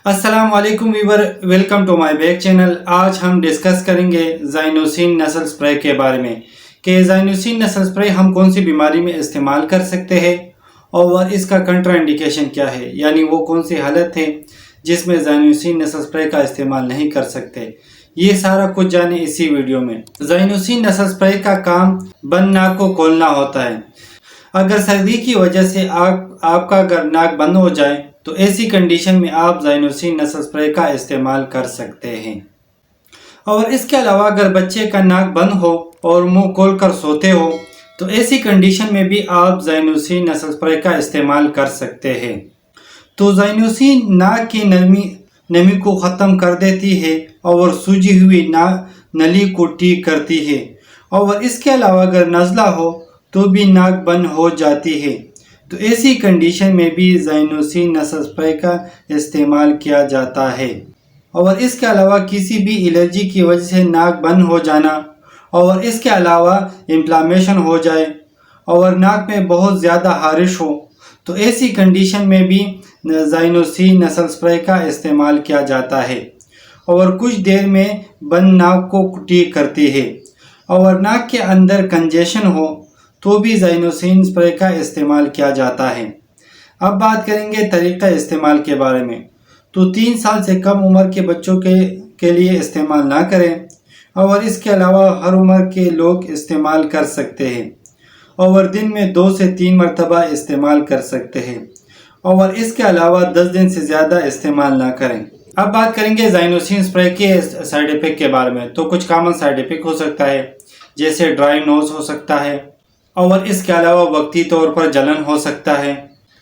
अस्सलाम वालेकुम viewer, welcome to my back channel. आज हम डिस्कस करेंगे ज़ाइनोसिन नस्ल स्प्रे के बारे में कि ज़ाइनोसिन नस्ल स्प्रे हम कौन सी बीमारी में इस्तेमाल कर सकते हैं और इसका कंट्रा इंडिकेशन क्या है, यानी वो कौन सी हालत है जिसमें ज़ाइनोसिन नस्ल स्प्रे का इस्तेमाल नहीं कर सकते। ये सारा कुछ जाने इसी वीडियो में। ज़ाइनोसिन नस्ल स्प्रे का काम बंद नाक को खोलना होता है। अगर सर्दी की वजह से आपका अगर नाक बंद हो जाए तो ऐसी कंडीशन में आप ज़ाइनोसिन नस्ल स्प्रे का इस्तेमाल कर सकते हैं। और इसके अलावा अगर बच्चे का नाक बंद हो और मुंह खोल कर सोते हो तो ऐसी कंडीशन में भी आप ज़ाइनोसिन नस्ल स्प्रे का इस्तेमाल कर सकते हैं। तो ज़ाइनोसिन नाक की नमी को ख़त्म कर देती है और सूजी हुई नली को ठीक करती है। और इसके अलावा अगर नज़ला हो तो भी नाक बंद हो जाती है। तो ऐसी कंडीशन में भी ज़ाइनोसिन नस्ल स्प्रे का इस्तेमाल किया जाता है। और इसके अलावा किसी भी एलर्जी की वजह से नाक बंद हो जाना और इसके अलावा इन्फ्लामेशन हो जाए और नाक में बहुत ज़्यादा हारिश हो तो ऐसी कंडीशन में भी ज़ाइनोसिन नस्ल स्प्रे का इस्तेमाल किया जाता है और कुछ देर में बंद नाक को ठीक करती है। और नाक के अंदर कंजेशन हो तो भी ज़ाइनोसिन स्प्रे का इस्तेमाल किया जाता है। अब बात करेंगे तरीक़ा इस्तेमाल के बारे में। तो 3 साल से कम उम्र के बच्चों के लिए इस्तेमाल ना करें और इसके अलावा हर उम्र के लोग इस्तेमाल कर सकते हैं और दिन में 2 से 3 मरतबा इस्तेमाल कर सकते हैं और इसके अलावा 10 दिन से ज़्यादा इस्तेमाल ना करें। अब बात करेंगे ज़ाइनोसिन स्प्रे के साइड इफ़ेक्ट के बारे में। तो कुछ कॉमन साइड इफ़ेक्ट हो सकता है, जैसे ड्राई नोज़ हो सकता है और इसके अलावा वक्ती तौर पर जलन हो सकता है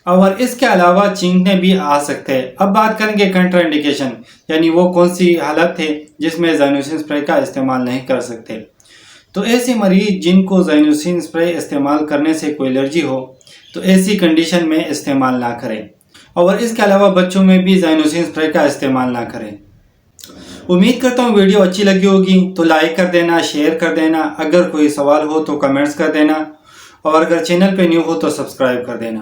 और इसके अलावा चींकने भी आ सकते हैं। अब बात करेंगे कंट्रा इंडिकेशन, यानी वो कौन सी हालत है जिसमें ज़ाइनोसिन स्प्रे का इस्तेमाल नहीं कर सकते। तो ऐसे मरीज जिनको ज़ाइनोसिन स्प्रे इस्तेमाल करने से कोई एलर्जी हो तो ऐसी कंडीशन में इस्तेमाल ना करें और इसके अलावा बच्चों में भी ज़ाइनोसिन स्प्रे का इस्तेमाल ना करें। उम्मीद करता हूँ वीडियो अच्छी लगी होगी, तो लाइक कर देना, शेयर कर देना। अगर कोई सवाल हो तो कमेंट्स कर देना और अगर चैनल पे न्यू हो तो सब्सक्राइब कर देना।